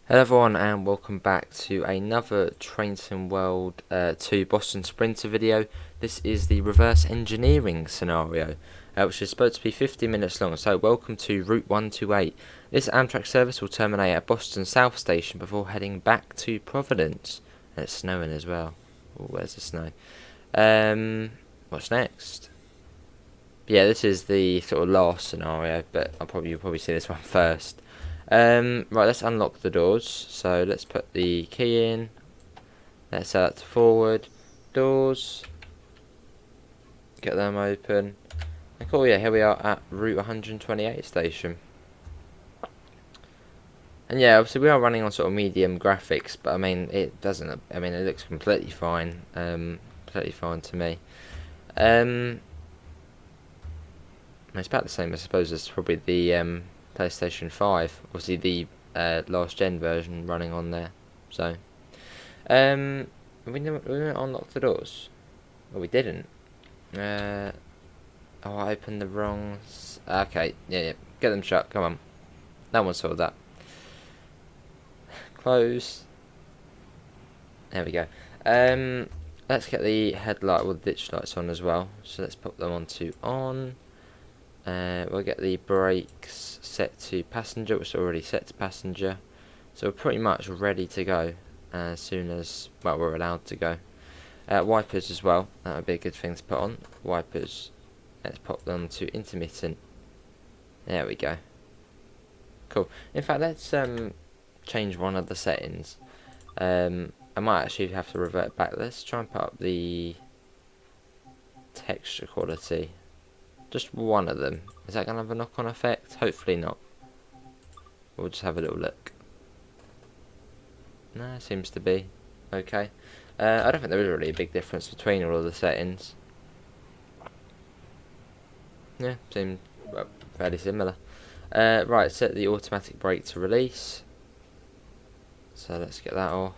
Hello everyone and welcome back to another Train Sim World 2 Boston Sprinter video. This is the reverse engineering scenario, which is supposed to be 50 minutes long. So welcome to Route 128. This Amtrak service will terminate at Boston South Station before heading back to Providence. And it's snowing as well. Oh, where's the snow? What's next? Yeah, this is the sort of last scenario, but you'll probably see this one first. Right, let's unlock the doors. So let's put the key in. Let's set that to forward. Doors. Get them open. And cool, yeah, here we are at Route 128 station. And yeah, obviously we are running on sort of medium graphics, but I mean, it doesn't, I mean, it looks completely fine. Completely fine to me. It's about the same, I suppose, as probably the PlayStation 5, obviously the last gen version running on there. So, we didn't unlock the doors. Well, we didn't. I opened the wrong. Okay, yeah, get them shut. Come on, no one saw that. Close. There we go. Let's get the headlight with ditch lights on as well. So let's put them onto on. We'll get the brakes set to passenger, which is already set to passenger. So we're pretty much ready to go as soon as, well, we're allowed to go. Wipers as well, that would be a good thing to put on. Wipers, let's pop them to intermittent. There we go. Cool. In fact, let's change one of the settings. I might actually have to revert back. Let's try and put up the texture quality. Just one of them. Is that going to have a knock-on effect? Hopefully not. We'll just have a little look. No, it seems to be okay. I don't think there is really a big difference between all of the settings. Yeah, seem fairly similar. Right, set the automatic brake to release. So let's get that off.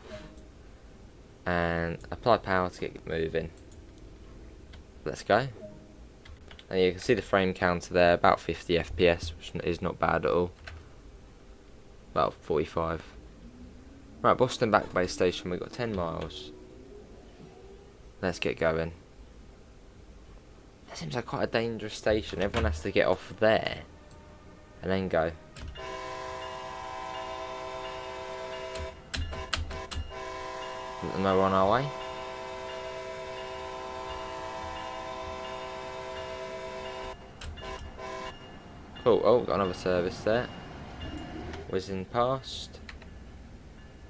And apply power to get moving. Let's go. And you can see the frame counter there, about 50 FPS, which is not bad at all. About 45. Right, Boston Back Bay Station, we've got 10 miles. Let's get going. That seems like quite a dangerous station. Everyone has to get off there and then go. And we're on our way. Cool. Oh, got another service there. Whizzing past.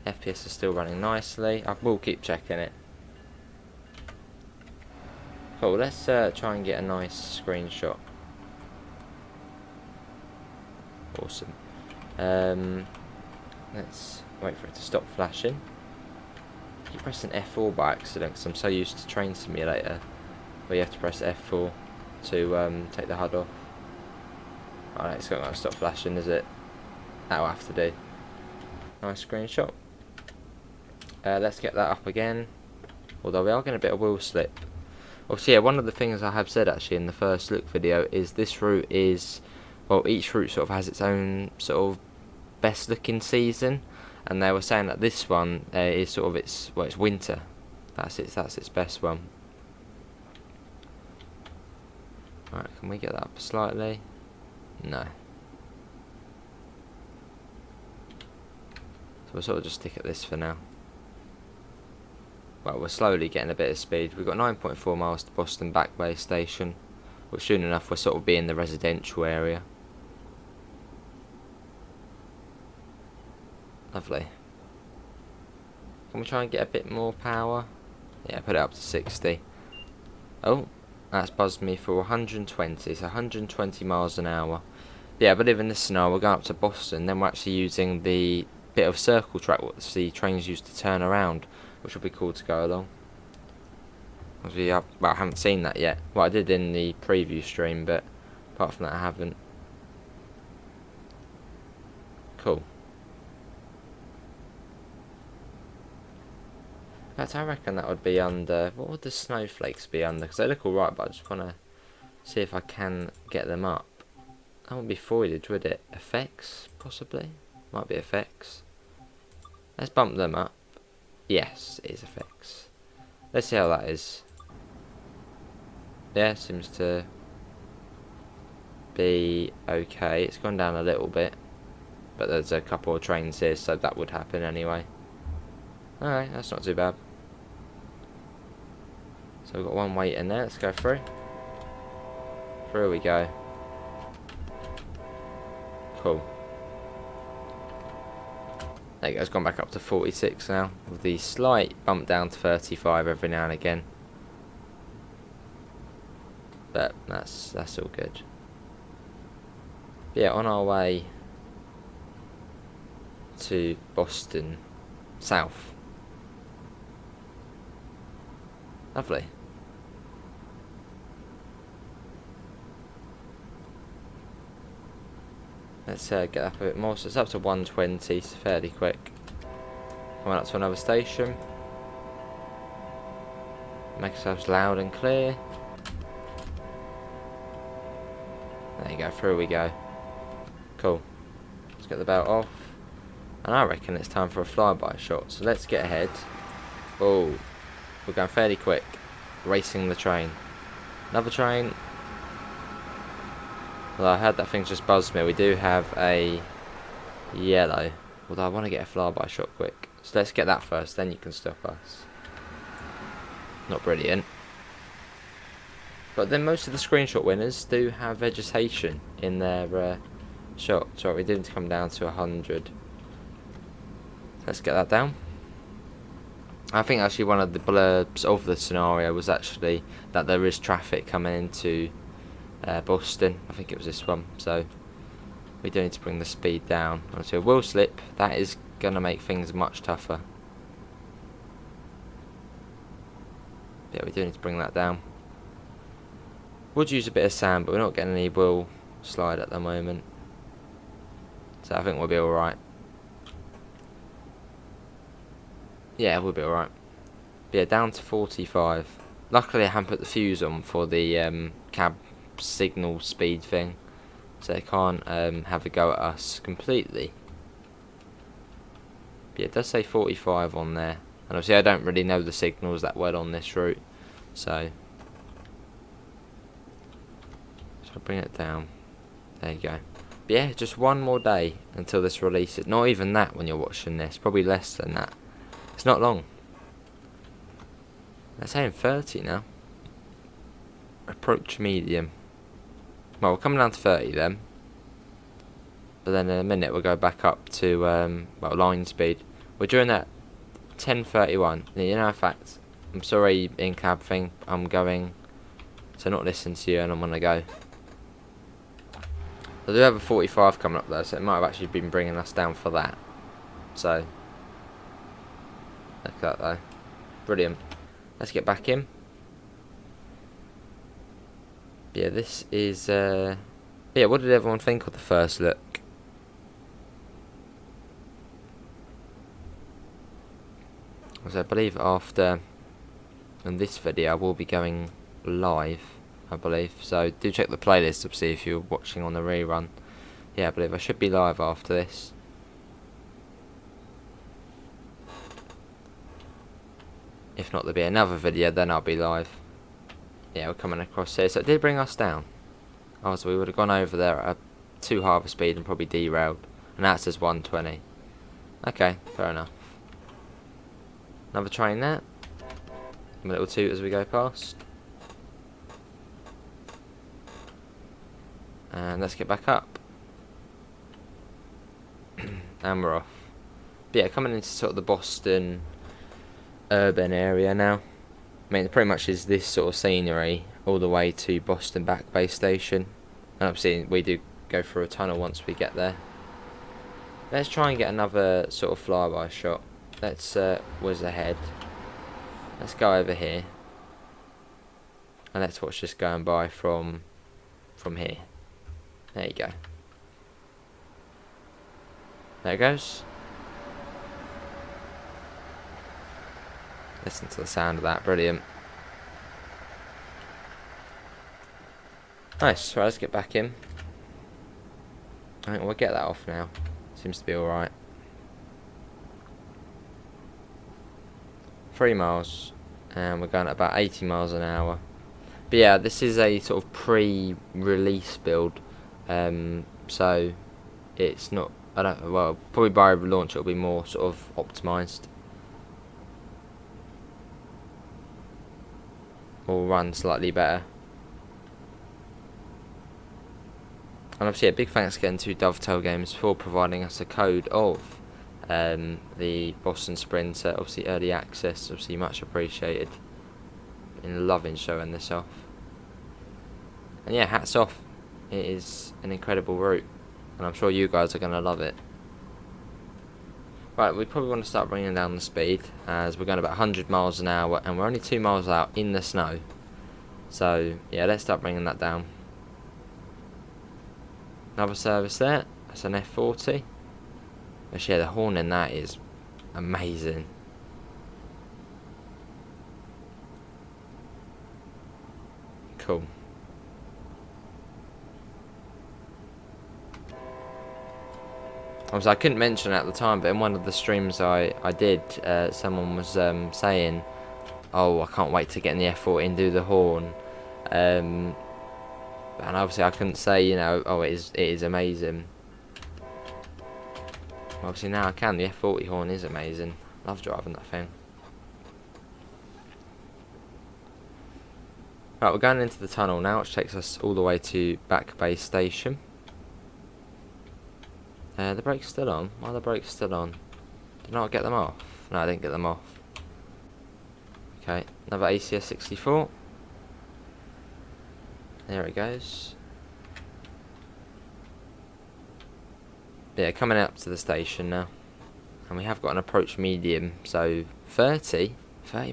FPS is still running nicely. I will keep checking it. Cool. Let's try and get a nice screenshot. Awesome. Let's wait for it to stop flashing. I keep pressing F4 by accident because I'm so used to Train Simulator, where you have to press F4 to take the HUD off. Alright, it's not going to stop flashing, is it? That'll have to do. Nice screenshot. Let's get that up again. Although we are getting a bit of wheel slip. Obviously, yeah, one of the things I have said actually in the first look video is this route is, well, each route sort of has its own sort of best looking season, and they were saying that this one is sort of it's winter. That's its best one. Alright, can we get that up slightly? No. So we'll sort of just stick at this for now. Well, we're slowly getting a bit of speed. We've got 9.4 miles to Boston Back Bay Station, which soon enough we'll sort of be in the residential area. Lovely. Can we try and get a bit more power? Yeah, put it up to 60. Oh, that's buzzed me for 120, so 120 miles an hour. Yeah, I believe in this scenario we're going up to Boston, then we're actually using the bit of circle track what the trains used to turn around, which will be cool to go along. Obviously, I haven't seen that yet. Well, I did in the preview stream, but apart from that I haven't. Cool. In fact, I reckon that would be under, what would the snowflakes be under? Because they look alright, but I just want to see if I can get them up. That wouldn't be foliage, would it? Effects, possibly? Might be effects. Let's bump them up. Yes, it is a fix. Let's see how that is. Yeah, seems to be okay. It's gone down a little bit, but there's a couple of trains here, so that would happen anyway. Alright, that's not too bad. So we've got one waiting there. Let's go through. Through we go. Cool. There you go, it's gone back up to 46 now, with the slight bump down to 35 every now and again. But that's all good. But yeah, on our way to Boston South. Lovely. Let's get up a bit more. So it's up to 120, it's fairly quick. Coming up to another station. Make ourselves loud and clear. There you go, through we go. Cool. Let's get the belt off. And I reckon it's time for a flyby shot. So let's get ahead. Oh, we're going fairly quick. Racing the train. Another train. Well, I heard that thing just buzzed me. We do have a yellow. Although I want to get a flyby shot quick. So let's get that first, then you can stop us. Not brilliant. But then most of the screenshot winners do have vegetation in their shot. So we do need to come down to 100. Let's get that down. I think actually one of the blurbs of the scenario was actually that there is traffic coming into Boston. I think it was this one. So we do need to bring the speed down. So a wheel slip, that is going to make things much tougher. Yeah, we do need to bring that down. Would use a bit of sand, but we're not getting any wheel slide at the moment. So I think we'll be alright. Yeah, we'll be alright. Yeah, down to 45. Luckily I haven't put the fuse on for the cab signal speed thing. So they can't have a go at us completely. But yeah, it does say 45 on there. And obviously I don't really know the signals that well on this route. So I'll bring it down. There you go. But yeah, just one more day until this releases. Not even that when you're watching this. Probably less than that. It's not long. They're saying 30 now. Approach medium. Well, we're coming down to 30 then. But then in a minute we'll go back up to well, line speed. We're doing that 10:31. You know, in fact, I'm sorry in cab thing. I'm going to not listen to you and I'm gonna go. I do have a 45 coming up though, so it might have actually been bringing us down for that. So look at that though. Brilliant. Let's get back in. Yeah, this is yeah, what did everyone think of the first look? As I believe after in this video I will be going live, I believe. So do check the playlist to see if you're watching on the rerun. Yeah, I believe I should be live after this. If not, there'll be another video, then I'll be live. Yeah, we're coming across here. So it did bring us down. Oh, so we would have gone over there at a too high of a speed and probably derailed. And that says 120. Okay, fair enough. Another train there. A little toot as we go past. And let's get back up. And we're off. But yeah, coming into sort of the Boston urban area now. I mean, it pretty much is this sort of scenery all the way to Boston Back Bay Station. And obviously we do go through a tunnel once we get there. Let's try and get another sort of flyby shot. Let's whiz ahead. Let's go over here. And let's watch this going by from here. There you go. There it goes. Listen to the sound of that, brilliant. Nice, right, let's get back in. I think we'll get that off now. Seems to be alright. 3 miles, and we're going at about 80 miles an hour. But yeah, this is a sort of pre-release build, so it's not. I don't. Well, probably by launch it'll be more sort of optimised. Or run slightly better. And obviously a big thanks again to Dovetail Games for providing us a code of the Boston Sprinter, obviously early access, obviously much appreciated. In loving showing this off. And yeah, hats off. It is an incredible route, and I'm sure you guys are going to love it. Right, we probably want to start bringing down the speed, as we're going about 100 miles an hour, and we're only 2 miles out in the snow. So yeah, let's start bringing that down. Another service there. That's an F40. Actually, yeah, the horn in that is amazing. Cool. Obviously, I couldn't mention it at the time, but in one of the streams I did, someone was saying, "Oh, I can't wait to get in the F40 and do the horn." And obviously, I couldn't say, you know, "Oh, it is amazing." Obviously, now I can. The F40 horn is amazing. Love driving that thing. Right, we're going into the tunnel now, which takes us all the way to Back Bay Station. The brakes still on. Why are the brakes still on? Did I not get them off? No, I didn't get them off. Okay, another ACS 64. There it goes. Yeah, coming up to the station now. And we have got an approach medium, so 30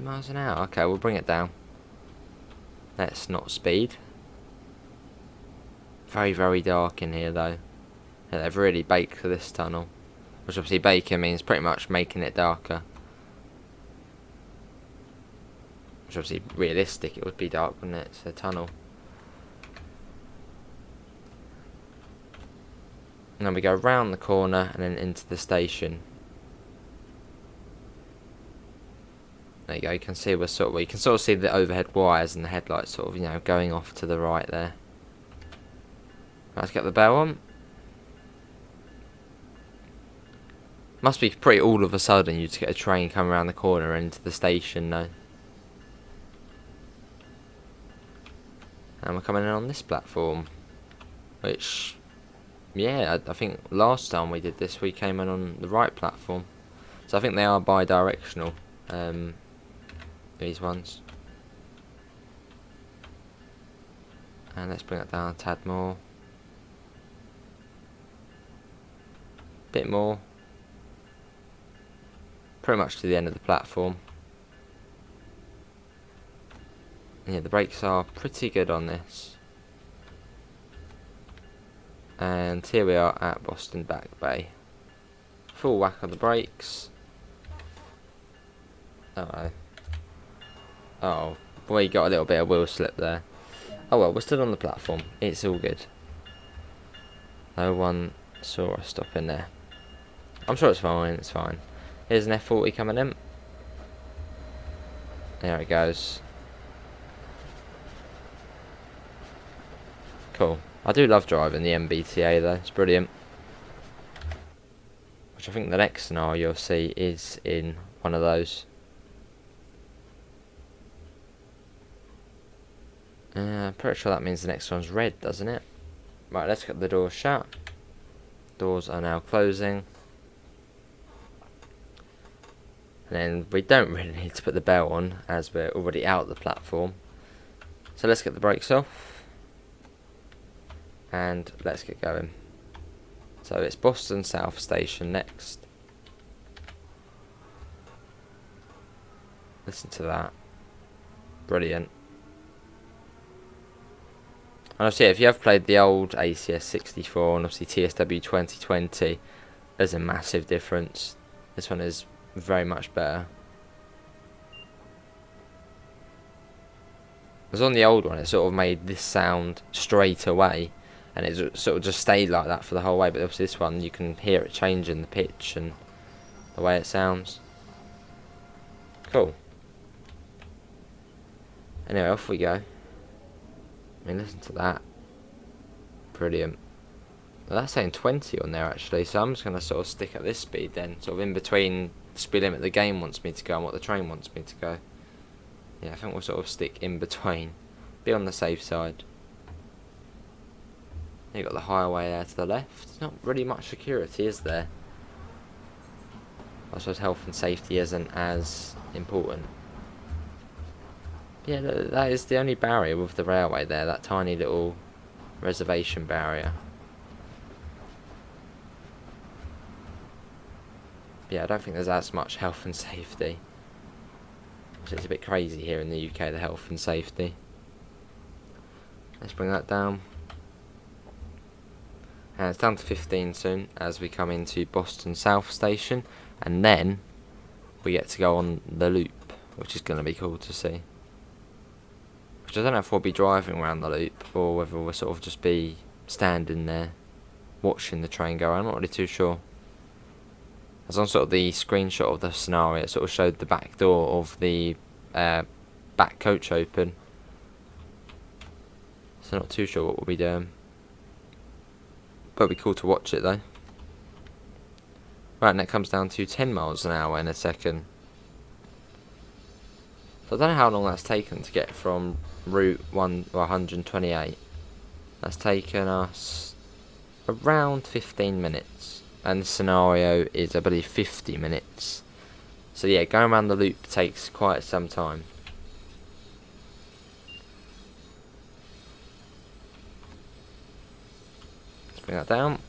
miles an hour. Okay, we'll bring it down. Let's not speed. Very, very dark in here though. Yeah, they've really baked for this tunnel. Which obviously baking means pretty much making it darker. Which obviously realistic, it would be dark, wouldn't it? It's a tunnel. And then we go round the corner and then into the station. There you go, you can see you can sort of see the overhead wires and the headlights sort of, you know, going off to the right there. Let's get the bell on. Must be pretty all of a sudden you just get a train coming around the corner and into the station though. And we're coming in on this platform, which, yeah, I think last time we did this we came in on the right platform. So I think they are bi-directional, these ones. And let's bring it down a tad more. Bit more. Pretty much to the end of the platform. Yeah, the brakes are pretty good on this. And here we are at Boston Back Bay. Full whack on the brakes. Uh-oh. Oh, boy, you got a little bit of wheel slip there. Oh well, we're still on the platform. It's all good. No one saw us stop in there. I'm sure it's fine, it's fine. Here's an F40 coming in. There it goes. Cool. I do love driving the MBTA though, it's brilliant. Which I think the next scenario you'll see is in one of those. I'm pretty sure that means the next one's red, doesn't it? Right, let's get the doors shut. Doors are now closing. And then we don't really need to put the bell on as we're already out the platform. So let's get the brakes off. And let's get going. So it's Boston South Station next. Listen to that. Brilliant. And obviously, if you have played the old ACS 64 and obviously TSW 2020, there's a massive difference. This one is very much better. Because on the old one, it sort of made this sound straight away, and it sort of just stayed like that for the whole way. But obviously, this one you can hear it changing the pitch and the way it sounds. Cool. Anyway, off we go. I mean, listen to that. Brilliant. Well, that's saying 20 on there actually, so I'm just going to sort of stick at this speed then, sort of in between the speed limit the game wants me to go and what the train wants me to go. Yeah, I think we'll sort of stick in between. Be on the safe side. You've got the highway there to the left. There's not really much security, is there? I suppose health and safety isn't as important. Yeah, that is the only barrier with the railway there, that tiny little reservation barrier. Yeah, I don't think there's as much health and safety. It's a bit crazy here in the UK, the health and safety. Let's bring that down. And it's down to 15 soon as we come into Boston South Station. And then we get to go on the loop, which is going to be cool to see. Which I don't know if we'll be driving around the loop or whether we'll sort of just be standing there watching the train go. I'm not really too sure. As on sort of the screenshot of the scenario, it sort of showed the back door of the back coach open. So not too sure what we'll be doing. But it'll be cool to watch it though. Right, and it comes down to 10 miles an hour in a second. So I don't know how long that's taken to get from route 128. That's taken us around 15 minutes. And the scenario is, I believe, 50 minutes. So yeah, going around the loop takes quite some time. Let's bring that down.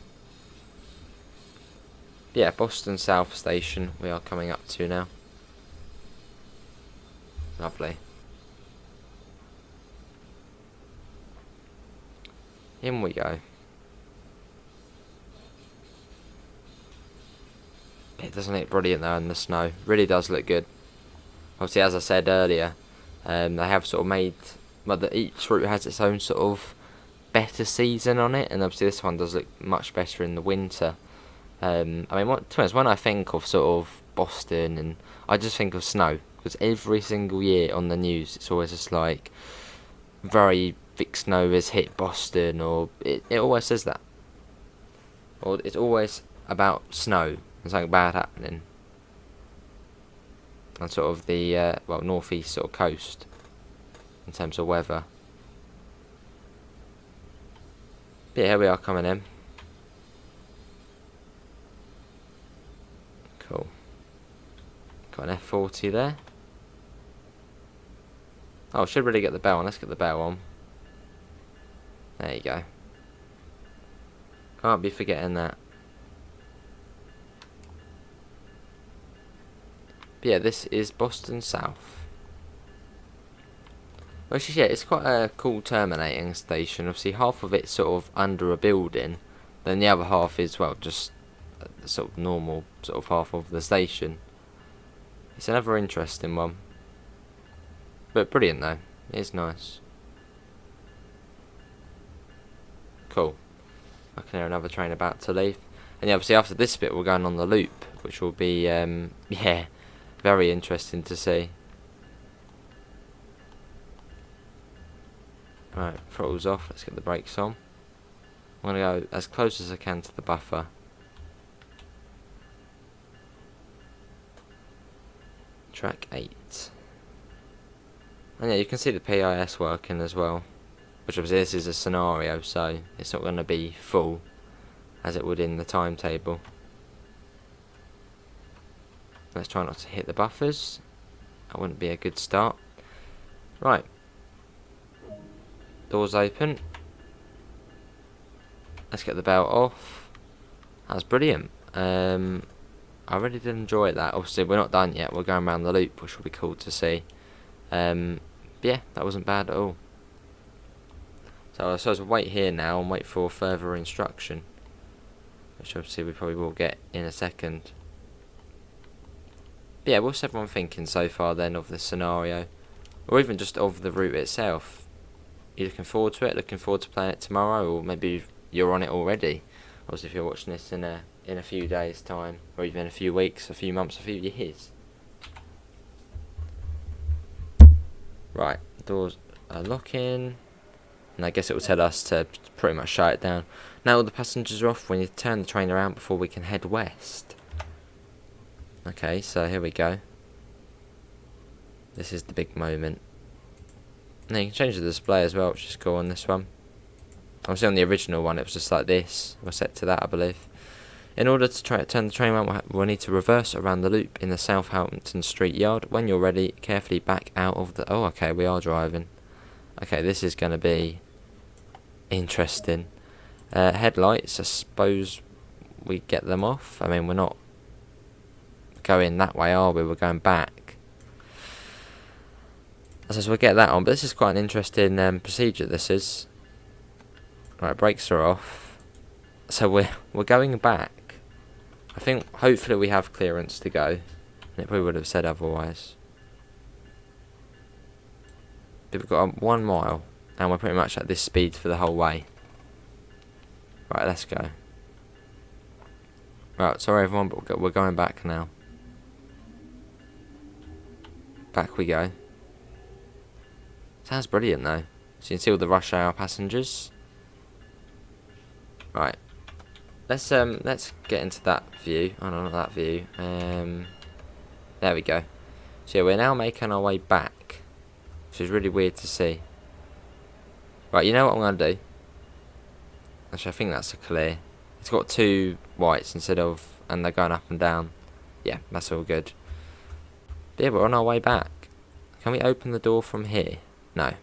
Yeah, Boston South Station we are coming up to now. Lovely. In we go. It doesn't look brilliant though in the snow. Really does look good. Obviously, as I said earlier, they have sort of made, well, each route has its own sort of better season on it, and obviously this one does look much better in the winter. I mean, to be honest, when I think of sort of Boston, and I just think of snow, because every single year on the news it's always just like very thick snow has hit Boston, or it always says that, or it's always about snow and something bad happening, and sort of the well, northeast sort of coast in terms of weather. But yeah, here we are coming in. Cool. Got an F40 there. Oh, should really get the bell on. Let's get the bell on. There you go. Can't be forgetting that. But yeah, this is Boston South. Which is, yeah, it's quite a cool terminating station. Obviously, half of it's sort of under a building. Then the other half is, well, just the sort of normal sort of half of the station. It's another interesting one. But brilliant though. It is nice. Cool. I can hear another train about to leave. And yeah, obviously after this bit we're going on the loop, which will be, yeah, very interesting to see. Right, throttles off, let's get the brakes on. I'm going to go as close as I can to the buffer. Track 8. And yeah, you can see the PIS working as well. Which obviously this is a scenario, so it's not going to be full as it would in the timetable. Let's try not to hit the buffers. That wouldn't be a good start. Right. Doors open. Let's get the belt off. That was brilliant. I really did enjoy that. Obviously we're not done yet. We're going around the loop, which will be cool to see. But yeah, that wasn't bad at all. So I suppose we'll wait here now and wait for further instruction, which obviously we probably will get in a second. But yeah, what's everyone thinking so far then of the scenario, or even just of the route itself? You looking forward to it? Looking forward to playing it tomorrow, or maybe you're on it already? Obviously, if you're watching this in a few days' time, or even a few weeks, a few months, a few years. Right, doors are locking. And I guess it will tell us to pretty much shut it down. Now all the passengers are off. We need to turn the train around before we can head west. Okay, so here we go. This is the big moment. Now you can change the display as well, which is cool on this one. Obviously on the original one it was just like this. We're set to that, I believe. In order to try to turn the train around, we'll need to reverse around the loop in the Southampton Street Yard. When you're ready, carefully back out of the... Oh, okay, we are driving. Okay, this is going to be interesting. Headlights, I suppose we get them off. I mean, we're not going that way, are we? We're going back. I suppose we'll get that on, but this is quite an interesting procedure, this is. Right, brakes are off. So we're going back. I think hopefully we have clearance to go. And it probably would have said otherwise. But we've got 1 mile. And we're pretty much at this speed for the whole way. Right, let's go. Right, sorry everyone, but we're going back now. Back we go. Sounds brilliant though. So you can see all the rush hour passengers. Right. Let's get into that view. Oh no, not that view. There we go. So yeah, we're now making our way back, which is really weird to see. Right, you know what I'm gonna do? Actually, I think that's a clear. It's got 2 whites instead of, and they're going up and down. Yeah, that's all good. But yeah, we're on our way back. Can we open the door from here? No.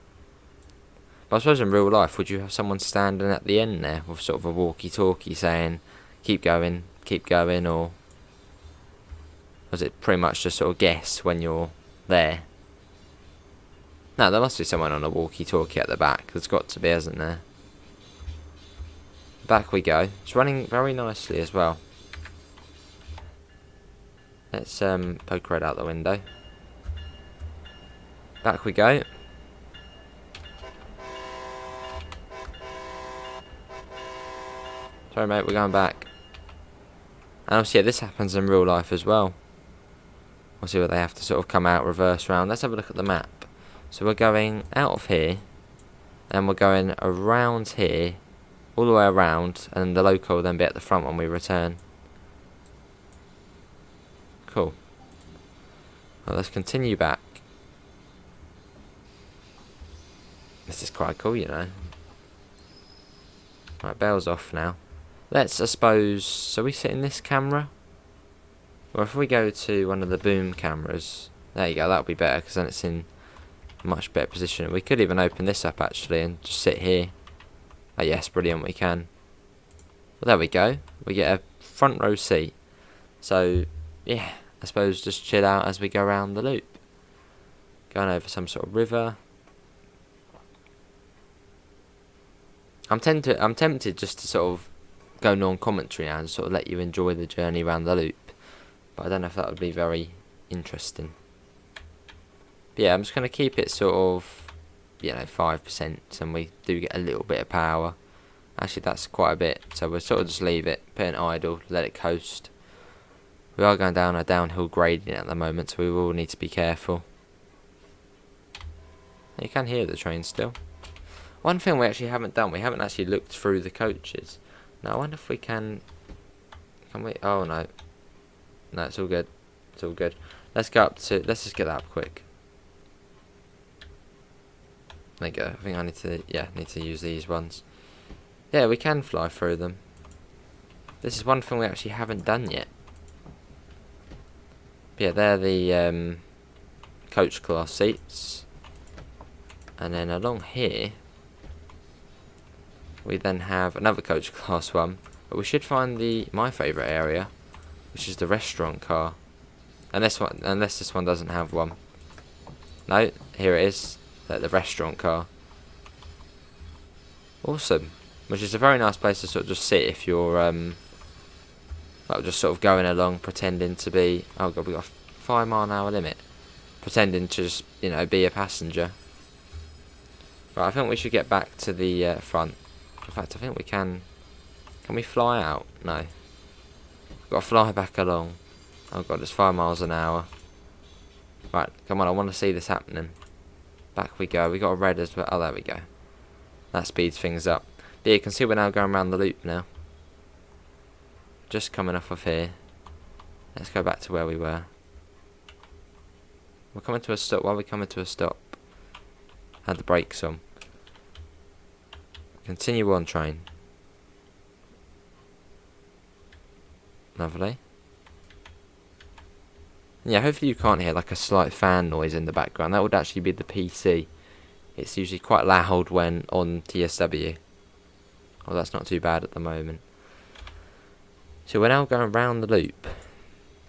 But I suppose in real life, would you have someone standing at the end there with sort of a walkie-talkie saying, keep going, or was it pretty much just sort of guess when you're there? No, there must be someone on a walkie-talkie at the back. There's got to be, hasn't there? Back we go. It's running very nicely as well. Let's poke red out the window. Back we go. Sorry mate, we're going back. And obviously, yeah, this happens in real life as well. We'll see where they have to sort of come out, reverse round. Let's have a look at the map. So we're going out of here, and we're going around here, all the way around, and the local will then be at the front when we return. Cool. Well, let's continue back. This is quite cool, you know. Right, bell's off now. Let's, I suppose, so we sit in this camera? Or if we go to one of the boom cameras, there you go, that'll be better, because then it's in a much better position. We could even open this up, actually, and just sit here. Oh yes, brilliant, we can. Well, there we go. We get a front row seat. So, yeah, I suppose just chill out as we go around the loop. Going over some sort of river. I'm tempted just to sort of go non-commentary now and sort of let you enjoy the journey around the loop. But I don't know if that would be very interesting. But yeah, I'm just going to keep it sort of, 5%, and we do get a little bit of power. Actually, that's quite a bit, so we'll sort of just leave it, put it idle, let it coast. We are going down a downhill gradient at the moment, so we will need to be careful. You can hear the train still. One thing we actually haven't done, we haven't actually looked through the coaches. Now, I wonder if we can we? Oh, no. No, it's all good. It's all good. Let's just get that up quick. There you go. I think I need to use these ones. Yeah, we can fly through them. This is one thing we actually haven't done yet. But yeah, they're the coach class seats. And then along here, we then have another coach class one. But we should find my favourite area, which is the restaurant car. Unless this one doesn't have one. No, here it is. The restaurant car. Awesome. Which is a very nice place to sort of just sit if you're just sort of going along, pretending to be. Oh god, we got a 5-mile-an-hour limit. Pretending to just be a passenger. Right, I think we should get back to the front. In fact, I think we can. Can we fly out? No. We've got to fly back along. Oh god, it's 5 miles an hour. Right, come on, I want to see this happening. Back we go. We got a red as well. Oh, there we go. That speeds things up. But yeah, you can see we're now going around the loop now. Just coming off of here. Let's go back to where we were. We're coming to a stop. Why are we coming to a stop? Had the brakes on. Continue on, train. Lovely. Yeah, hopefully you can't hear like a slight fan noise in the background. That would actually be the PC. It's usually quite loud when on TSW. Well, that's not too bad at the moment. So we're now going round the loop.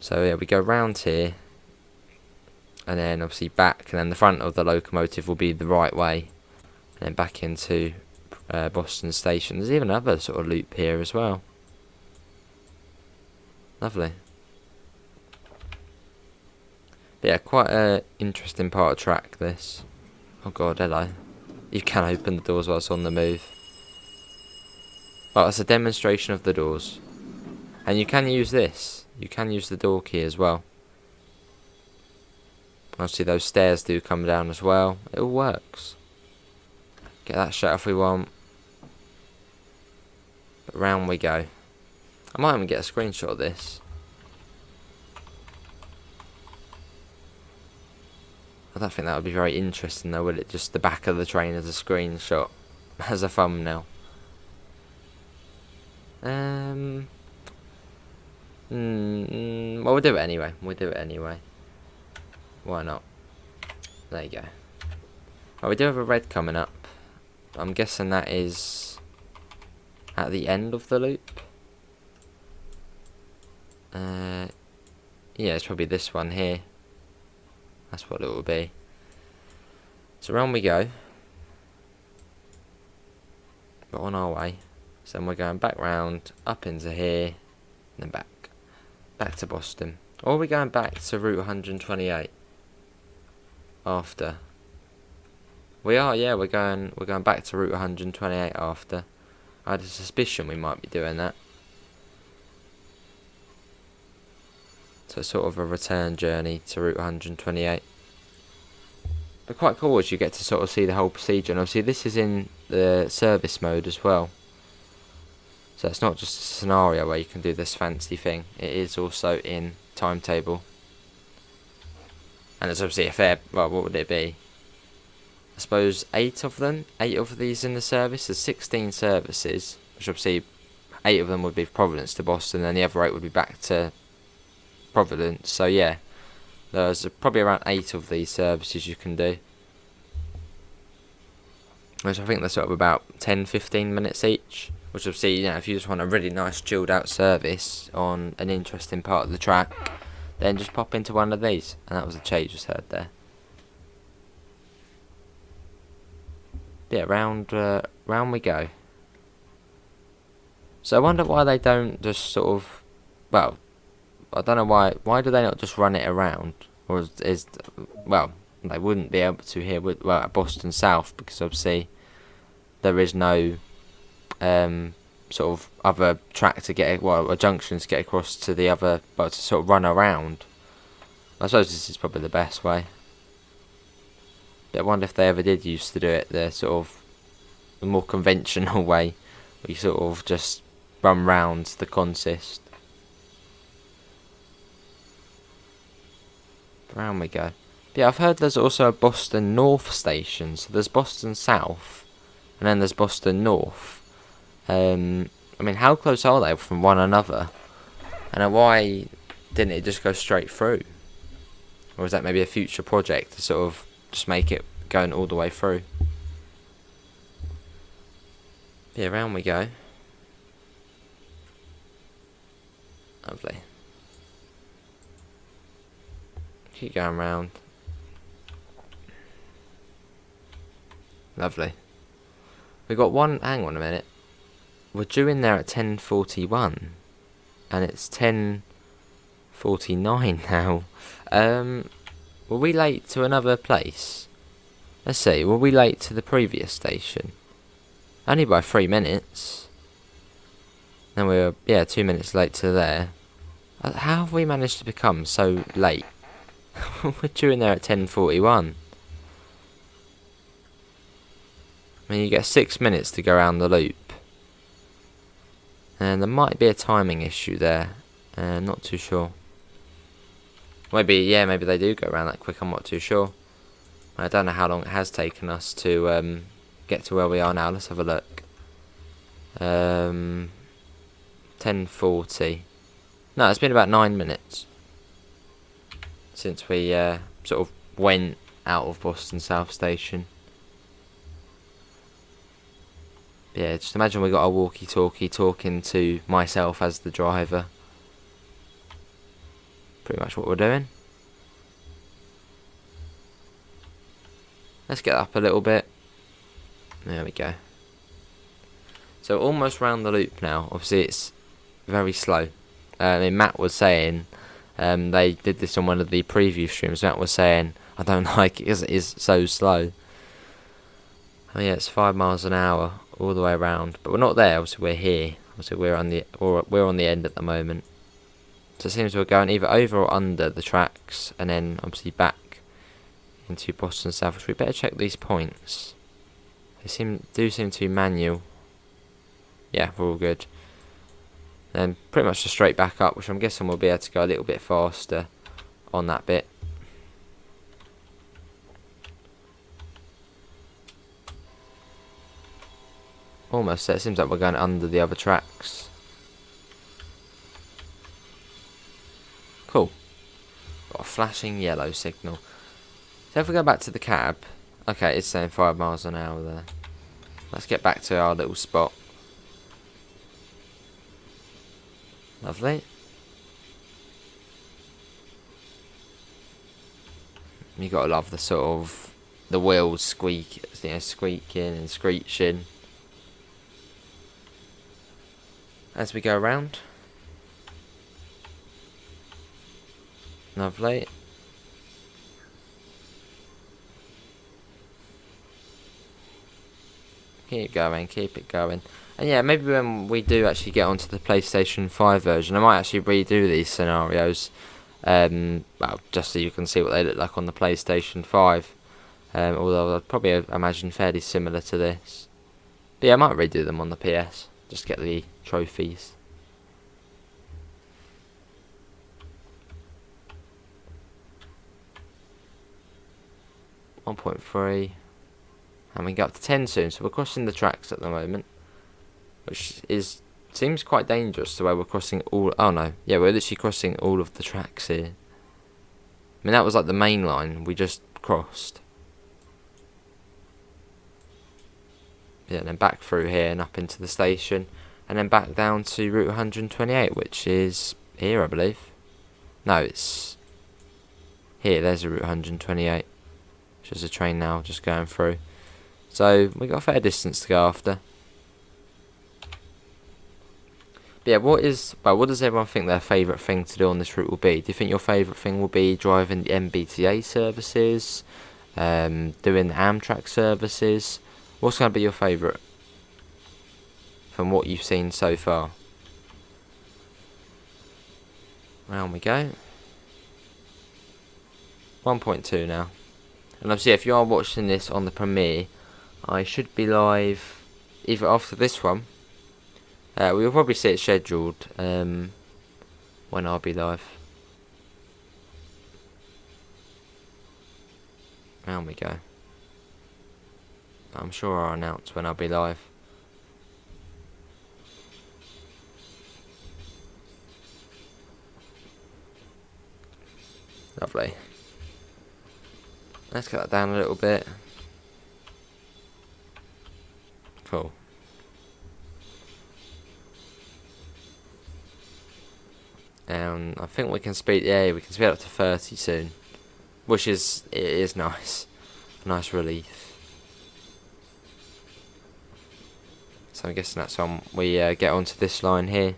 So yeah, we go round here. And then obviously back. And then the front of the locomotive will be the right way. And then back into Boston Station. There's even another sort of loop here as well. Lovely. But yeah, quite an interesting part of track, this. Oh god, hello. You can open the doors while it's on the move. Well, it's a demonstration of the doors. And you can use this. You can use the door key as well. Obviously those stairs do come down as well. It all works. Get that shut if we want. But round we go. I might even get a screenshot of this. I don't think that would be very interesting though, would it? Just the back of the train as a screenshot. As a thumbnail. Well, we'll do it anyway. Why not? There you go. Oh, we do have a red coming up. I'm guessing that is at the end of the loop. Yeah, it's probably this one here. That's what it will be. So round we go. But on our way. So then we're going back round, up into here, and then back. Back to Boston. Or are we going back to Route 128? After. We are, yeah, we're going back to Route 128 after. I had a suspicion we might be doing that. So it's sort of a return journey to Route 128. But quite cool as you get to sort of see the whole procedure. And obviously this is in the service mode as well. So it's not just a scenario where you can do this fancy thing. It is also in timetable. And it's obviously a fair, well, what would it be? I suppose 8 of them. 8 of these in the service. There's 16 services. Which obviously 8 of them would be Providence to Boston. And the other 8 would be back to Providence. So yeah. There's probably around 8 of these services you can do. Which I think they're sort of about 10-15 minutes each. Which obviously, you know, if you just want a really nice chilled out service on an interesting part of the track, then just pop into one of these. And that was a change just heard there. Yeah, round we go. So I wonder why they don't just sort of, well, I don't know why do they not just run it around? Or well, they wouldn't be able to here, well, at Boston South, because obviously there is no sort of other track to get, well, a junction to get across to the other, but to sort of run around. I suppose this is probably the best way. But I wonder if they ever did used to do it the sort of the more conventional way, where you sort of just run round the consist. Round we go. But yeah, I've heard there's also a Boston North station. So there's Boston South, and then there's Boston North. I mean, how close are they from one another? And why didn't it just go straight through? Or is that maybe a future project to sort of just make it going all the way through? But yeah, round we go. Lovely. Keep going round. Lovely. We got one. Hang on a minute. We're due in there at 10:41, and it's 10:49 now. Were we late to another place? Let's see. Were we late to the previous station? Only by 3 minutes. Then we were 2 minutes late to there. How have we managed to become so late? We're due in there at 10:41. I mean, you get 6 minutes to go around the loop. And there might be a timing issue there. Not too sure. Maybe, yeah, maybe they do go around that quick. I'm not too sure. I don't know how long it has taken us to get to where we are now. Let's have a look. 10:40. No, it's been about 9 minutes since we sort of went out of Boston South Station. Yeah, just imagine we got a walkie-talkie talking to myself as the driver. Pretty much what we're doing. Let's get up a little bit. There we go. So almost round the loop now. Obviously it's very slow. I mean, Matt was saying, they did this on one of the preview streams. Matt was saying, I don't like it because it is so slow. Oh yeah, it's 5 miles an hour all the way around, but we're not there. Obviously we're here. Obviously we're on the end at the moment. So it seems we're going either over or under the tracks, and then obviously back into Boston South. Which we better check these points. They do seem to be manual. Yeah, we're all good. Then pretty much just straight back up, which I'm guessing we'll be able to go a little bit faster on that bit. Almost there. It seems like we're going under the other tracks. Cool. Got a flashing yellow signal. So if we go back to the cab, okay, it's saying 5 miles an hour there. Let's get back to our little spot. Lovely. You gotta love the sort of the wheels squeaking and screeching as we go around. Lovely. Keep going, keep it going. And yeah, maybe when we do actually get onto the PlayStation 5 version, I might actually redo these scenarios. Well, just so you can see what they look like on the PlayStation 5. Although I'd probably imagine fairly similar to this. But yeah, I might redo them on the PS. Just get the trophies. .3. And we get up to 10 soon, so we're crossing the tracks at the moment, which seems quite dangerous the way we're crossing all. Oh no, yeah, we're literally crossing all of the tracks here. I mean, that was like the main line we just crossed. Yeah, and then back through here and up into the station, and then back down to Route 128, which is here, I believe. No, it's here. There's a Route 128, which is a train now just going through. So we got a fair distance to go after. But yeah, what does everyone think their favourite thing to do on this route will be? Do you think your favourite thing will be driving the MBTA services, doing the Amtrak services? What's going to be your favourite from what you've seen so far? Round we go. 1.2 now. And obviously if you are watching this on the premiere, I should be live either after this one. We'll probably see it scheduled when I'll be live. Round we go. I'm sure I'll announce when I'll be live. Lovely. Let's get that down a little bit. Cool. And I think we can speed. Yeah, we can speed up to 30 soon, which is nice. A nice relief. So I'm guessing that's when we get onto this line here,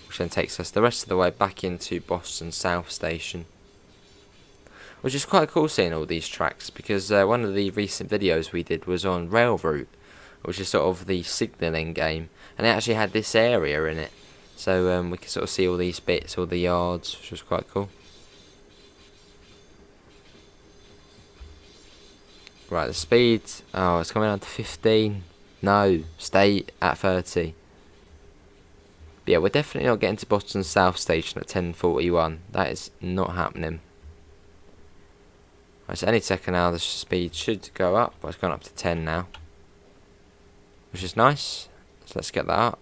which then takes us the rest of the way back into Boston South Station. Which is quite cool seeing all these tracks, because one of the recent videos we did was on Railroute, which is sort of the signalling game, and it actually had this area in it. So we could sort of see all these bits, all the yards, which was quite cool. Right, the speed. Oh, it's coming down to 15. No, stay at 30. But yeah, we're definitely not getting to Boston South Station at 10:41. That is not happening. Right, so any second now, the speed should go up. But it's gone up to 10 now, which is nice. So let's get that up.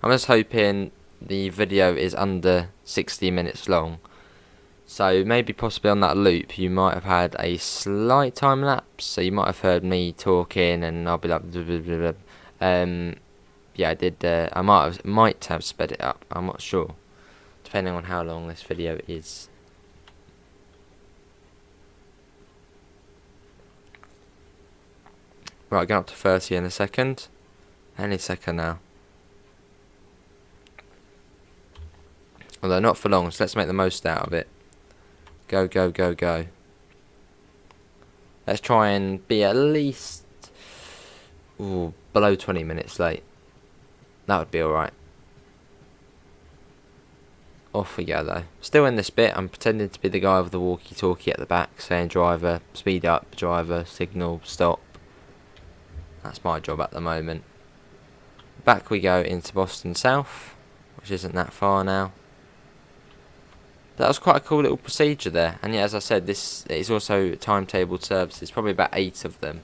I'm just hoping the video is under 60 minutes long. So maybe possibly on that loop you might have had a slight time lapse. So you might have heard me talking and I'll be like blah, blah, blah, blah. Yeah, I did. I might have sped it up. I'm not sure, depending on how long this video is. Right, going up to 30 in a second. Any second now. Although not for long, so let's make the most out of it. Go, go, go, go. Let's try and be at least below 20 minutes late. That would be alright. Off we go though. Still in this bit, I'm pretending to be the guy with the walkie-talkie at the back, saying driver, speed up, driver, signal, stop. That's my job at the moment. Back we go into Boston South, which isn't that far now. That was quite a cool little procedure there. And yeah, as I said, this is also timetabled services, probably about 8 of them,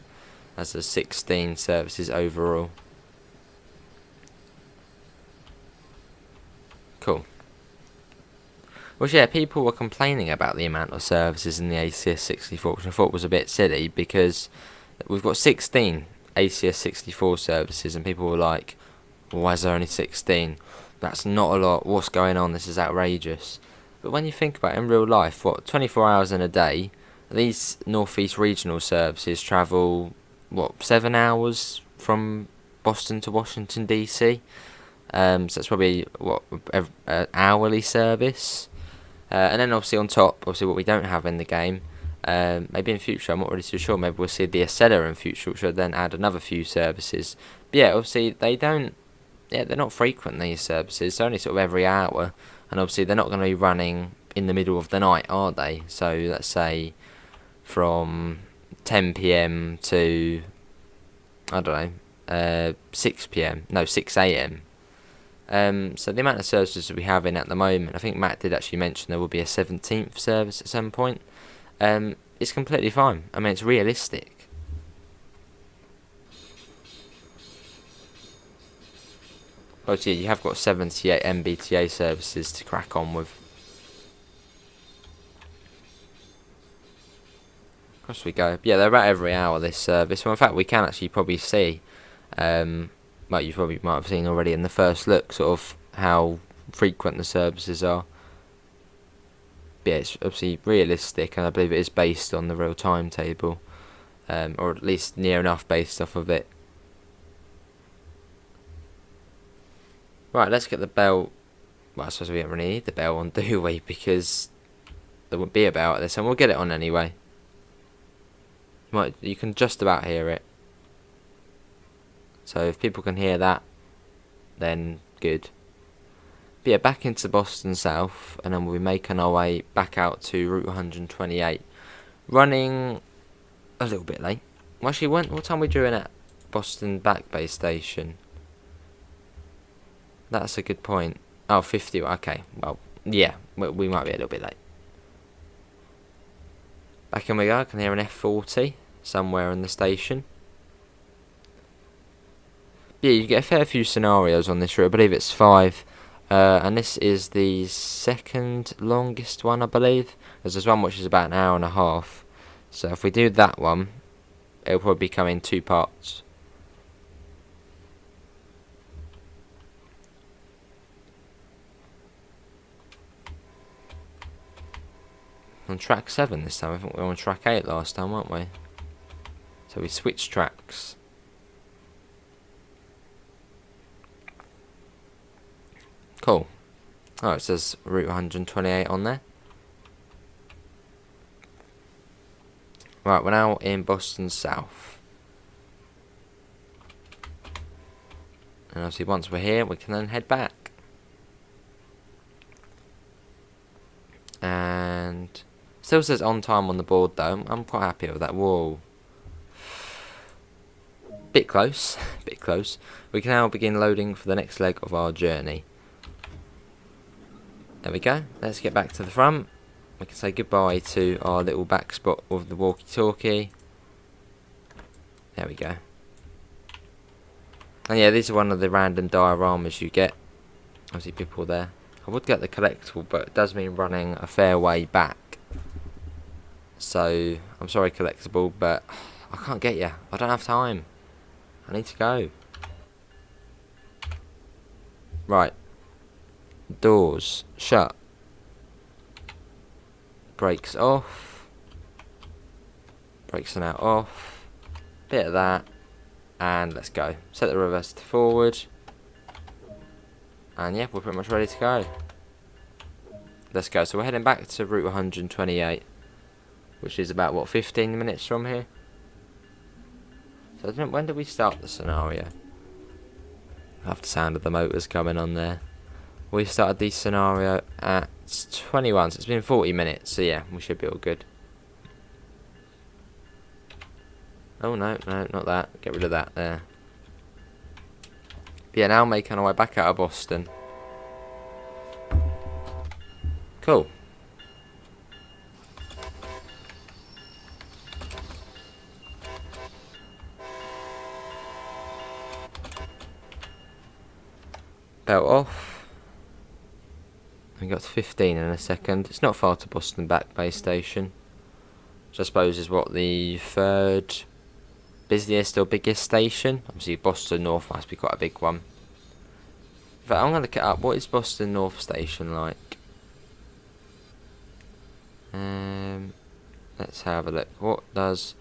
as there's 16 services overall. Cool. Well, yeah, people were complaining about the amount of services in the ACS 64, which I thought was a bit silly, because we've got 16 ACS 64 services, and people were like, why is there only 16? That's not a lot. What's going on? This is outrageous. But when you think about it in real life, 24 hours in a day, these Northeast Regional services travel, 7 hours from Boston to Washington, D.C.? So that's probably, an hourly service. And then obviously on top, what we don't have in the game, maybe in future, I'm not really too sure, maybe we'll see the Acela in future, which will then add another few services. But yeah, obviously they're not frequent, these services, they're only sort of every hour, and obviously they're not going to be running in the middle of the night, are they? So let's say from 10 PM to, I don't know, 6 PM, no, 6 AM. So the amount of services that we have in at the moment, I think Matt did actually mention there will be a 17th service at some point. It's completely fine. I mean, it's realistic. Obviously, you have got 78 MBTA services to crack on with. Across we go. Yeah, they're about every hour, this service. Well, in fact, we can actually probably see, well, you probably might have seen already in the first look, sort of how frequent the services are. But yeah, it's obviously realistic, and I believe it is based on the real timetable, or at least near enough based off of it. Right, let's get the bell. Well, I suppose we don't really need the bell on, do we? Because there would be a bell at this, and we'll get it on anyway. You can just about hear it. So if people can hear that, then good. But yeah, back into Boston South, and then we'll be making our way back out to Route 128. Running a little bit late. Well, actually, what time are we doing at Boston Back Bay Station? That's a good point. Oh, 50. Okay, well, yeah, we might be a little bit late. Back in we go. I can hear an F40 somewhere in the station. Yeah, you get a fair few scenarios on this route. I believe it's 5. And this is the second longest one, I believe. There's one which is about an hour and a half. So if we do that one, it'll probably come in 2 parts. On track 7 this time. I think we were on track 8 last time, weren't we? So we switched tracks. Cool. Oh, it says Route 128 on there. Right, we're now in Boston South. And obviously once we're here, we can then head back. And Still says on time on the board though. I'm quite happy with that. Whoa. Bit close. Bit close. We can now begin loading for the next leg of our journey. There we go. Let's get back to the front. We can say goodbye to our little back spot with the walkie-talkie. There we go. And yeah, these are one of the random dioramas you get. Obviously people there. I would get the collectible, but it does mean running a fair way back. So, I'm sorry collectible, but I can't get you. I don't have time. I need to go. Right. Doors shut. Brakes off. Brakes are now off. Bit of that. And let's go. Set the reverse to forward. And yeah, we're pretty much ready to go. Let's go. So we're heading back to Route 128. Which is about, what, 15 minutes from here? So I don't know, when did we start the scenario? I have the sound of the motors coming on there. We started the scenario at 21, so it's been 40 minutes, so yeah, we should be all good. Oh no, not that. Get rid of that there. But yeah, now making our way back out of Boston. Cool. Belt off. We got to 15 in a second. It's not far to Boston Back Bay Station, which I suppose is what, the third busiest or biggest station. Obviously Boston North must be quite a big one. But I'm going to look it up. What is Boston North Station like? Let's have a look. What does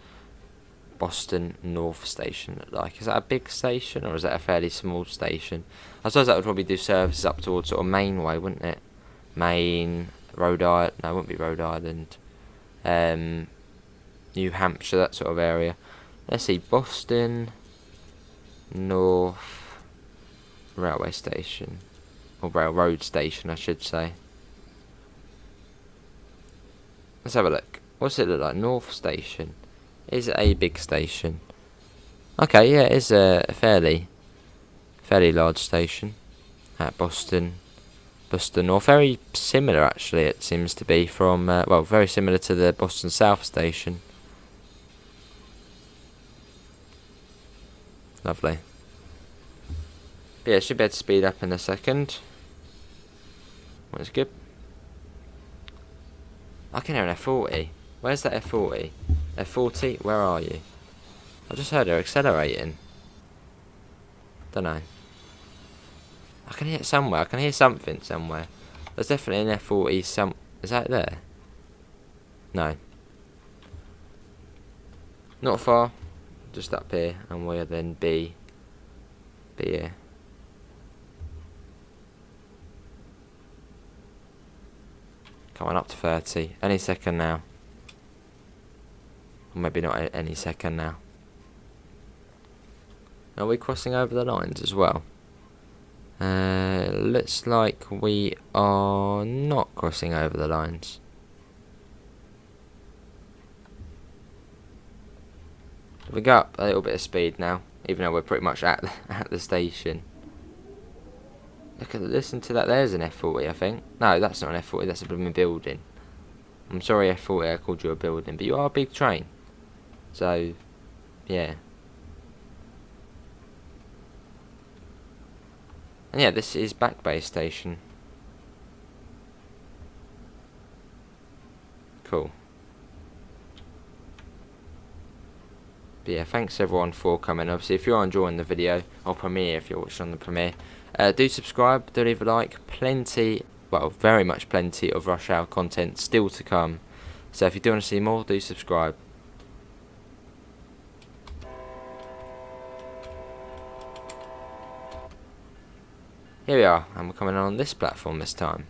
Boston North Station look like? Is that a big station or is that a fairly small station? I suppose that would probably do services up towards sort of Mainway, wouldn't it? Maine, Rhode Island. No, it wouldn't be Rhode Island. New Hampshire, that sort of area. Let's see, Boston North Railway Station, or Railroad Station, I should say. Let's have a look. What's it look like? North Station. Is it a big station? Okay, yeah, it is a fairly large station at Boston North. Very similar, actually, it seems to be from, well, very similar to the Boston South Station. Lovely. But yeah, should be able to speed up in a second. That's good. I can hear an F40. Where's that F40? F40, where are you? I just heard her accelerating. Don't know. I can hear it somewhere. I can hear something somewhere. There's definitely an F40 some... Is that there? No. Not far. Just up here. And we'll then be here. Coming up to 30. Any second now. Or maybe not any second now. Are we crossing over the lines as well? Looks like we are not crossing over the lines. We got up a little bit of speed now, even though we're pretty much at the station. Listen to that. There's an F40, I think. No, that's not an F40. That's a blooming building. I'm sorry, F40. I called you a building, but you are a big train. So, yeah. And yeah, this is Back Bay Station. Cool. But yeah, thanks everyone for coming. Obviously, if you're enjoying the video, or Premiere if you're watching on the Premiere, do subscribe, do leave a like. Plenty, well, very much plenty of Rush Hour content still to come. So if you do want to see more, do subscribe. Here we are, and we're coming on this platform this time.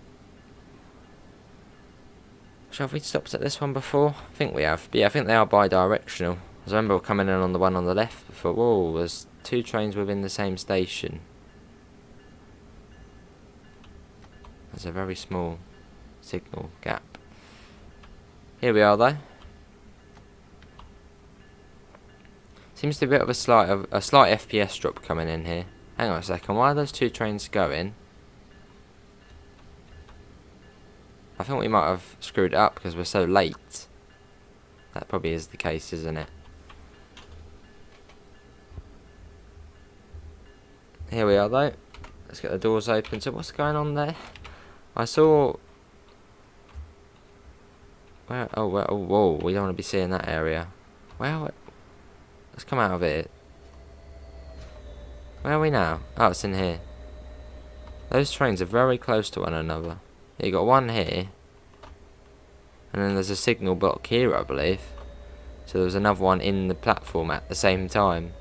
Have we stopped at this one before? I think we have. But yeah, I think they are bi-directional. I remember we're coming in on the one on the left before. Whoa, there's two trains within the same station. There's a very small signal gap. Here we are though. Seems to be a bit of a slight FPS drop coming in here. Hang on a second, why are those two trains going? I think we might have screwed it up because we're so late. That probably is the case, isn't it? Here we are though. Let's get the doors open. So what's going on there? I saw... Where? Oh, whoa, we don't want to be seeing that area. Well, let's come out of it. Where are we now? Oh, it's in here. Those trains are very close to one another. Yeah, you got one here. And then there's a signal block here, I believe. So there's another one in the platform at the same time.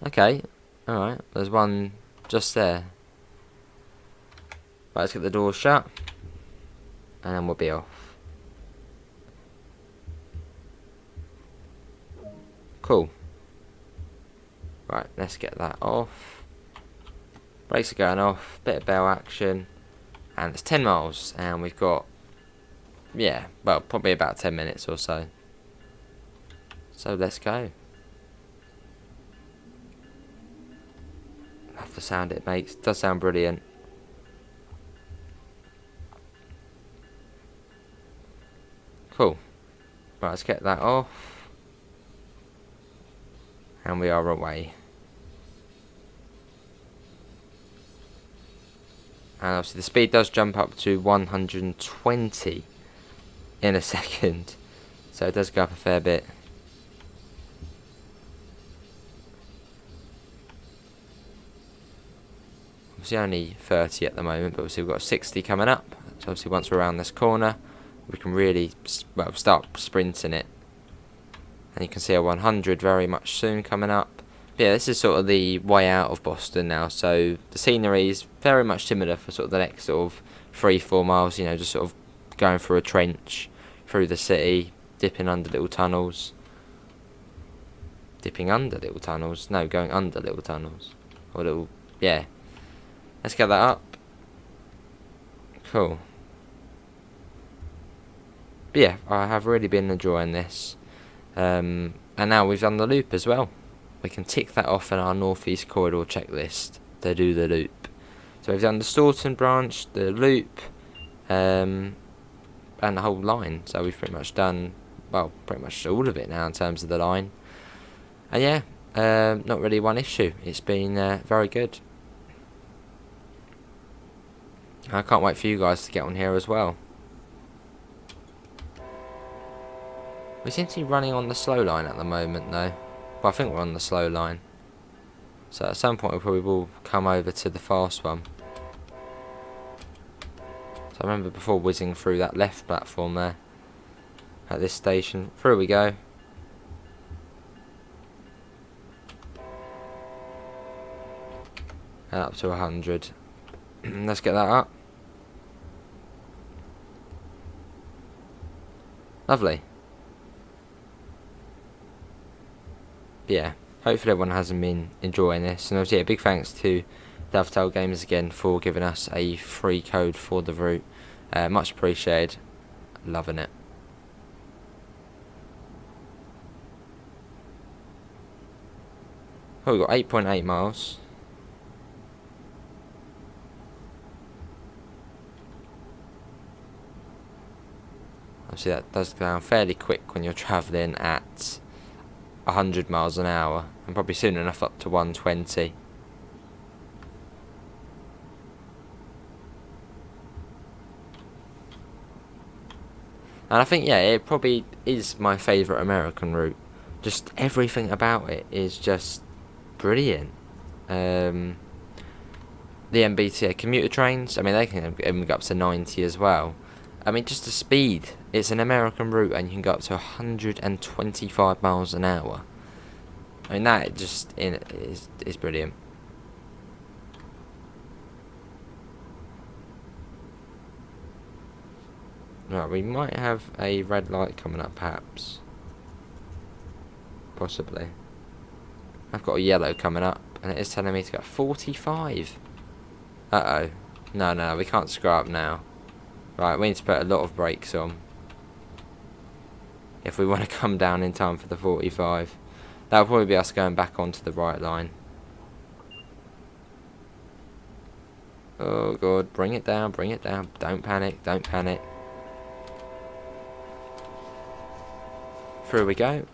Okay, alright. There's one just there. Right, let's get the doors shut. And then we'll be off. Cool. Right, let's get that off. Brakes are going off. Bit of bell action. And it's 10 miles. And we've got... Yeah, well, probably about 10 minutes or so. So let's go. Love the sound it makes. It does sound brilliant. Cool. Right, let's get that off. And we are away. And obviously the speed does jump up to 120 in a second. So it does go up a fair bit. Obviously only 30 at the moment, but obviously we've got 60 coming up. So obviously once we're around this corner, we can really start sprinting it. And you can see a 100 very much soon coming up. But yeah, this is sort of the way out of Boston now. So the scenery is very much similar for sort of the next sort of 3-4 miles. You know, just sort of going through a trench, through the city, dipping under little tunnels. Dipping under little tunnels? No, going under little tunnels. Or little, yeah. Let's get that up. Cool. But yeah, I have really been enjoying this. And now we've done the loop as well. We can tick that off in our northeast corridor checklist to do the loop. So we've done the Staunton branch, the loop, and the whole line. So we've pretty much done, well, pretty much all of it now in terms of the line. And yeah, not really one issue. It's been very good. I can't wait for you guys to get on here as well. We seem to be running on the slow line at the moment though. Well, I think we're on the slow line. So at some point we probably will come over to the fast one. So I remember before whizzing through that left platform there. At this station. Through we go. And up to 100. Let's get that up. Lovely. Yeah, hopefully everyone has been enjoying this, and obviously a big thanks to Dovetail Games again for giving us a free code for the route. Much appreciated. Loving it. Oh, we've got 8.8 miles. Obviously that does go down fairly quick when you're travelling at 100 miles an hour, and probably soon enough up to 120. And I think, yeah, it probably is my favourite American route. Just everything about it is just brilliant. The MBTA commuter trains, I mean, they can even go up to 90 as well. I mean, just the speed. It's an American route and you can go up to 125 miles an hour. I mean, that just is brilliant. Right, we might have a red light coming up, perhaps. Possibly. I've got a yellow coming up and it is telling me to go 45. Uh-oh. No, we can't screw up now. Right, we need to put a lot of brakes on. if we want to come down in time for the 45. That'll probably be us going back onto the right line. Oh god, bring it down, bring it down. Don't panic, don't panic. Through we go.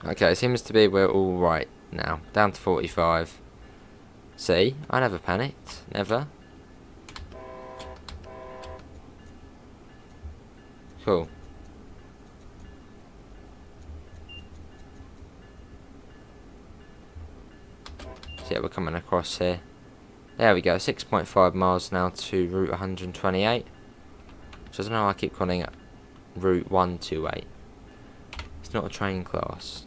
Okay, it seems to be we're all right now. Down to 45. See, I never panicked, never. Cool. So yeah, we're coming across here. There we go, 6.5 miles now to Route 128. Which I don't know, I keep calling it Route 128. It's not a train class.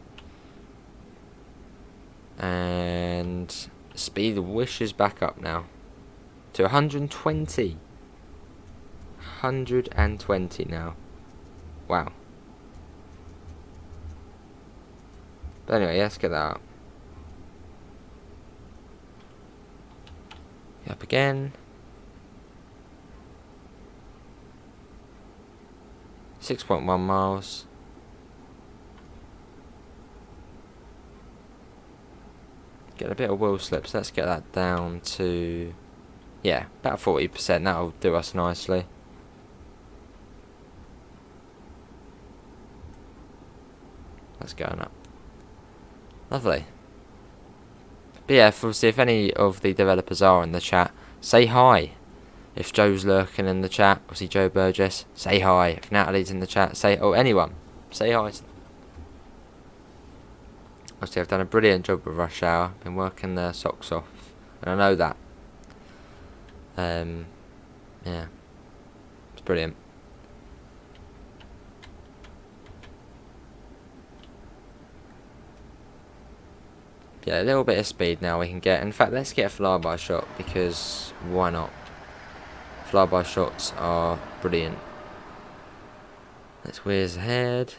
And speed wishes back up now to 120. 120 now. Wow. But anyway, let's get that up. Up again. 6.1 miles. Get a bit of wheel slips. Let's get that down to, yeah, about 40%. That'll do us nicely. That's going up. Lovely. But yeah, obviously, if any of the developers are in the chat, say hi. If Joe's lurking in the chat, obviously Joe Burgess, say hi. If Natalie's in the chat, say, oh, anyone, say hi. Obviously, I've done a brilliant job with Rush Hour. Been working their socks off, and I know that. Yeah, it's brilliant. Yeah, a little bit of speed now we can get. In fact, let's get a flyby shot, because why not? Flyby shots are brilliant. Let's whiz ahead.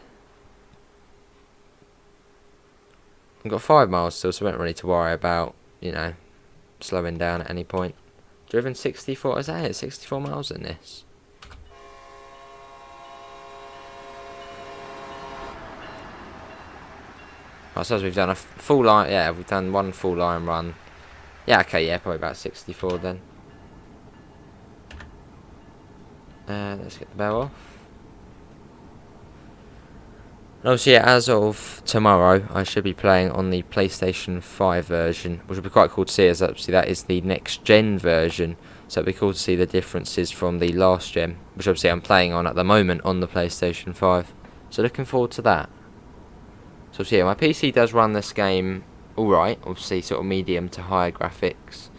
We've got 5 miles still, so we don't really need to worry about, you know, slowing down at any point. Driven 64, is that it? 64 miles in this? I suppose we've done a full line, yeah, we've done one full line run. Yeah, okay, yeah, probably about 64 then. Let's get the bell off. And obviously, yeah, as of tomorrow, I should be playing on the PlayStation 5 version, which will be quite cool to see, as obviously that is the next gen version. So it'll be cool to see the differences from the last gen, which obviously I'm playing on at the moment on the PlayStation 5. So looking forward to that. So yeah, my PC does run this game alright, obviously sort of medium to higher graphics.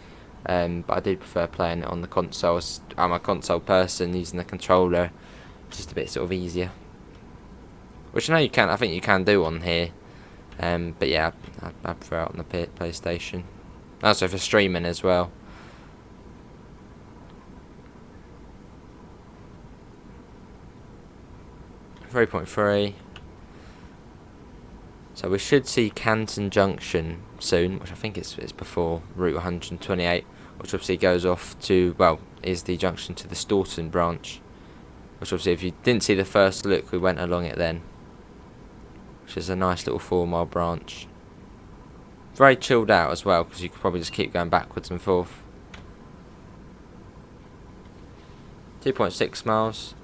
But I do prefer playing it on the console. I'm a console person, using the controller, just a bit sort of easier. Which I know you can, I think you can do on here. But yeah, I prefer it on the PlayStation. Also for streaming as well. .3. So we should see Canton Junction soon, which I think it's before Route 128, which obviously goes off to, well, is the junction to the Staunton branch. Which obviously, if you didn't see the first look, we went along it then. Which is a nice little 4-mile branch. Very chilled out as well, because you could probably just keep going backwards and forth. 2.6 miles.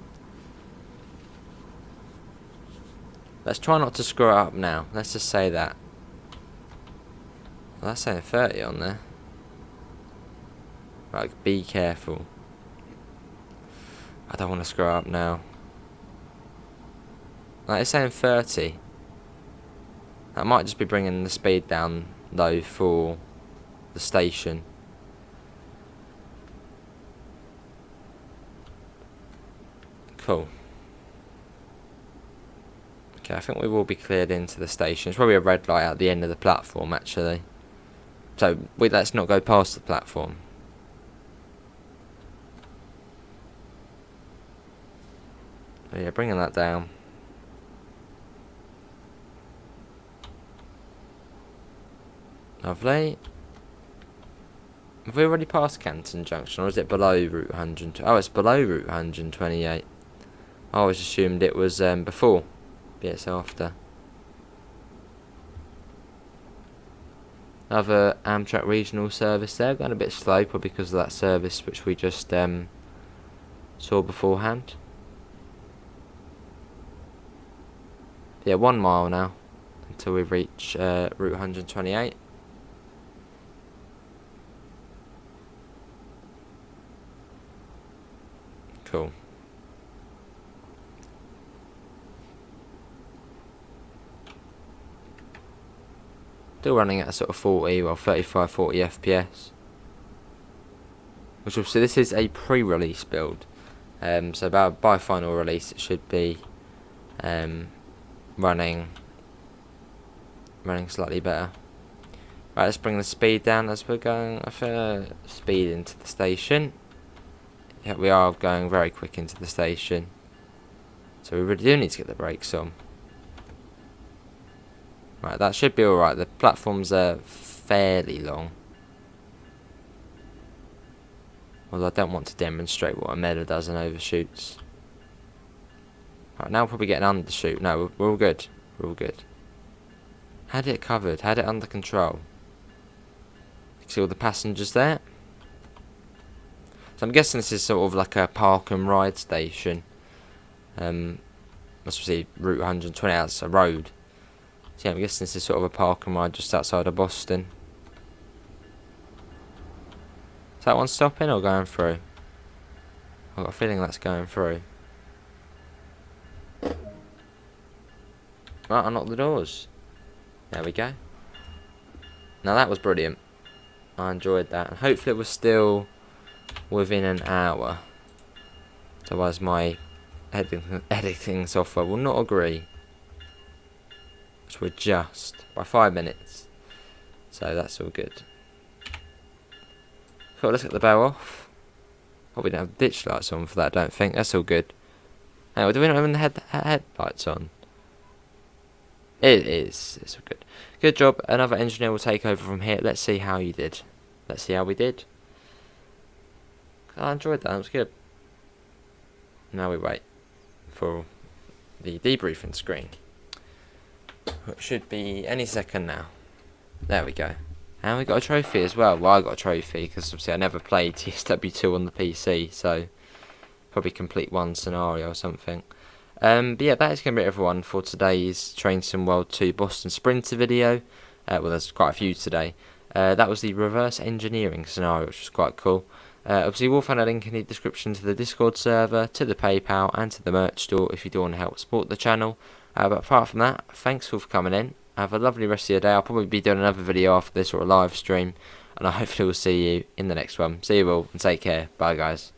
Let's try not to screw it up now. Let's just say that. Well, that's saying 30 on there. Right, be careful. I don't want to screw it up now. Like, it's saying 30. That might just be bringing the speed down, though, for the station. Cool. Okay, I think we will be cleared into the station. There's probably a red light at the end of the platform, actually. So, let's not go past the platform. But yeah, bringing that down. Lovely. Have we already passed Canton Junction, or is it below Route 100? Oh, it's below Route 128. I always assumed it was before, but it's after. Another Amtrak Regional service there, going a bit slow, probably because of that service which we just saw beforehand. Yeah, 1 mile now until we reach Route 128. Cool. Still running at a sort of 35, 40 FPS. Which obviously this is a pre-release build. So by final release it should be running slightly better. Right, let's bring the speed down as we're going a fair speed into the station. Yeah, we are going very quick into the station. So we really do need to get the brakes on. Right, that should be alright. The platforms are fairly long. Although I don't want to demonstrate what a medal does and overshoots. Right, now we'll probably get an undershoot. No, we're all good. We're all good. Had it covered. Had it under control. You can see all the passengers there. So I'm guessing this is sort of like a park and ride station. Must see Route 120, that's a road. So yeah, I'm guessing this is sort of a park and ride just outside of Boston. Is that one stopping or going through? I've got a feeling that's going through. Right, unlock the doors. There we go. Now that was brilliant. I enjoyed that. And hopefully it was still within an hour. Otherwise my editing software will not agree. So we're just by 5 minutes. So that's all good. Cool, let's get the bow off. Oh, we don't have ditch lights on for that, I don't think. That's all good. Anyway, do we not have the headlights on? It is. It's all good. Good job. Another engineer will take over from here. Let's see how you did. Let's see how we did. I enjoyed that. That was good. Now we wait for the debriefing screen. It should be any second now. There we go. And we got a trophy as well. Well, I got a trophy because obviously I never played TSW2 on the PC, so probably complete one scenario or something. But yeah, that is going to be it, everyone, for today's Train Sim World 2 Boston Sprinter video. Well, there's quite a few today. That was the reverse engineering scenario, which was quite cool. Obviously, we'll find a link in the description to the Discord server, to the PayPal, and to the merch store if you do want to help support the channel. But apart from that, thanks all for coming in. Have a lovely rest of your day. I'll probably be doing another video after this or a live stream. And I hopefully will see you in the next one. See you all and take care. Bye, guys.